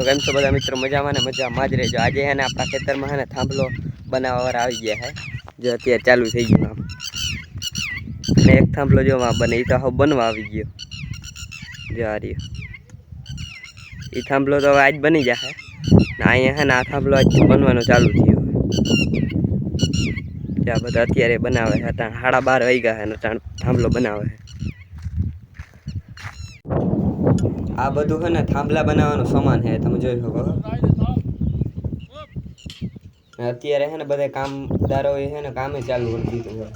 તો કેમ છો બધા મિત્રો? મજામાં ને મજામાં જ રહેજો। આજે હે ને આપણા ખેતરમાં હે ને થાંભલો બનાવવાવાળા આવી ગયા હે, જે અત્યારે ચાલુ થઈ ગયું કામ। અને એક થાંભલો જો બને એ તો હવે બનવા આવી ગયો, જો આ રહ્યો એ થાંભલો તો હવે આજ બની જશે ને। અહીંયા હે ને આ થાંભલો આજ બનવાનું ચાલુ થયું। ત્યાં બધા અત્યારે બનાવે છે, 12:30 વાગ્યા છે ને થાંભલો બનાવે છે। આ બધું હે ને થાંભલા બનાવવાનું સામાન છે, તમે જોઈ શકો। અત્યારે હે ને બધા કામદારો હે ને કામે ચાલુ કરી દીધું છે।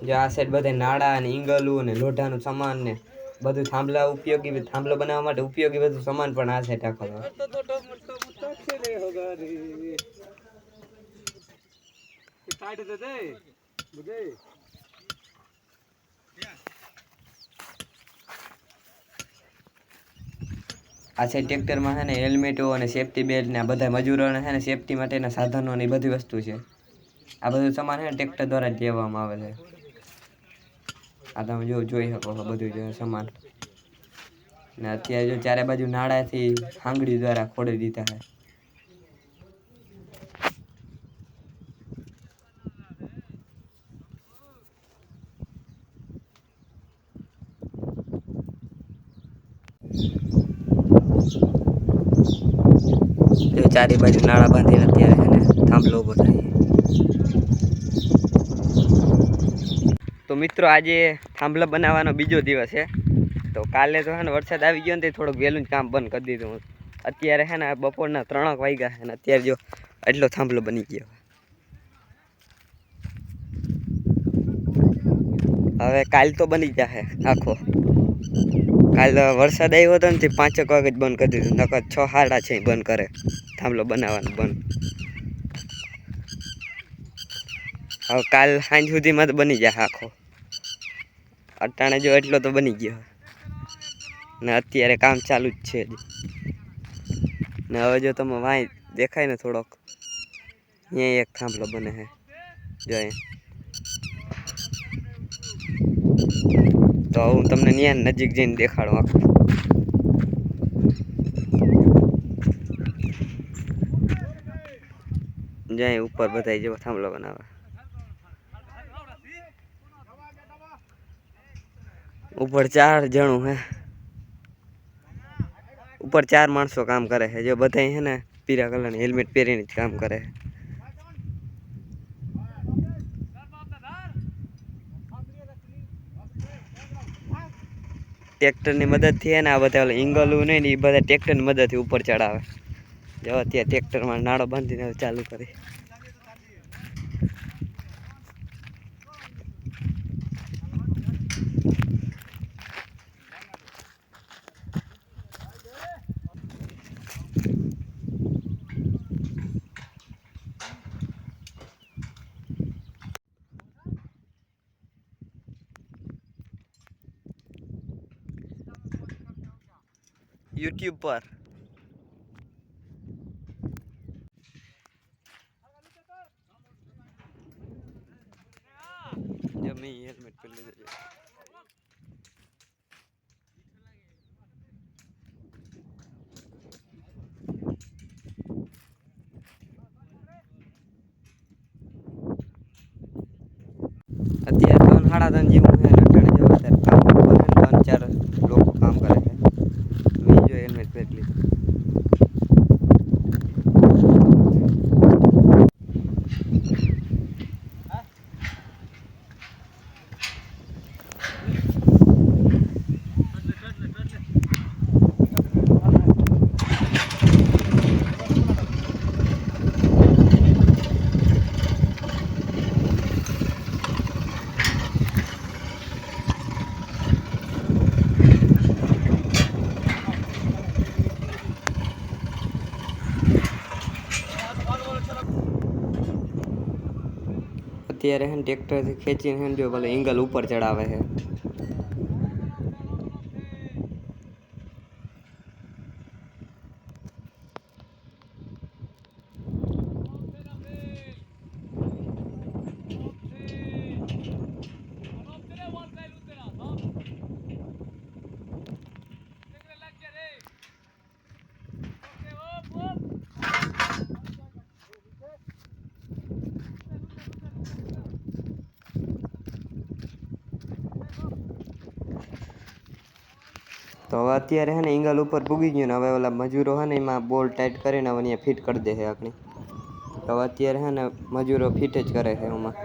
જો આ સાઈડ બધા નાડા અને ઈંગલું અને લોઢાનું સામાન ને બધું થાંભલા ઉપયોગી, થાંભલો બનાવવા માટે ઉપયોગી બધું સામાન પણ આ સાઈડ રાખેલો। આ સાઈડ ટ્રેક્ટરમાં છે ને હેલ્મેટો અને સેફટી બેલ્ટ ને આ બધા મજૂરોને છે ને સેફટી માટેના સાધનો ને બધી વસ્તુ છે। આ બધું સામાન છે ને ટ્રેક્ટર દ્વારા જ લેવામાં આવે છે। આ તમે જોઈ શકો છો બધું સામાન ને અત્યારે જો ચારે બાજુ નાળાથી હાંગડી દ્વારા ખોડી દીધા છે। જો ચારે બાજુ નાળા બાંધીને અત્યારે છે ને થાંભલો ઊભો થાય। તો મિત્રો આજે થાંભલા બનાવવાનો બીજો દિવસ છે। તો કાલે તો હે ને વરસાદ આવી ગયો ને થોડુંક વહેલું જ કામ બંધ કરી દીધું। અત્યારે હે ને બપોરના 3 વાગ્યા છે ને અત્યારે જો એટલો થાંભલો બની ગયો। હવે કાલ તો બની જશે આખો। કાલ વરસાદ આવ્યો હતો ને 5 વાગે જ બંધ કરી દીધું, નકર 6 સાડા 6 બંધ કરે થાંભલો બનાવવાનું બંધ। હવે કાલ સાંજ સુધીમાં તો બની જશે આખો। અટાણે જો એટલો તો બની ગયો ને અત્યારે કામ ચાલુ જ છે ને। હવે જો તમે વાંય દેખાય ને થોડોક, અહીંયા એક થાંભલો બને છે જો અહીંયા। તો હું તમને ત્યાં નજીક જઈને દેખાડું આખું। જાય ઉપર બધા જેવો થાંભલો બનાવે, ઉપર 4 જણું હે, ઉપર 4 માણસો કામ કરે છે। જો બધા હે ને પીળા કલરની હેલ્મેટ પહેરીને જ કામ કરે છે। ટ્રેક્ટરની મદદથી હે ને આ બધા ઈંગલું નહીં ને એ બધા ટ્રેક્ટરની મદદથી ઉપર ચડાવે। જો અત્યારે ટ્રેક્ટરમાં નાળો બાંધીને ચાલુ કરી। YouTube પર જો મેં હેલ્મેટ પહેરી લીધું। અત્યારે 3 સાડા 3 જેવું છે ને અટાણે જો અત્યારે કામ ઉપર 3-4 લોકો કામ કરે છે। મેં જો હેલ્મેટ પહેરી લીધું। અત્યારે હે ને ટ્રેક્ટરથી ખેંચીને હે ને જો ભલે એંગલ ઉપર ચડાવે છે। તો હવે અત્યારે હે ને એંગલ ઉપર પૂગી ગયું ને હવે ઓલા મજૂરો હે ને એમાં બોલ ટાઈટ કરીને હવે અહીંયા ફિટ કરી દે છે આખણી. તો હવે અત્યારે હે ને મજૂરો ફિટ જ કરે છે એમાં.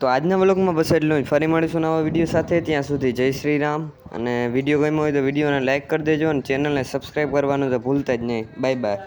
તો આજના વ્લોગમાં બસ એટલું જ. ફરી મળીશું નવા વિડીયો સાથે. ત્યાં સુધી જય શ્રી રામ. અને વિડીયો ગમ્યો હોય તો વિડીયોને લાઇક કરી દેજો અને ચેનલને સબસ્ક્રાઈબ કરવાનું તો ભૂલતા જ નહીં. Bye bye.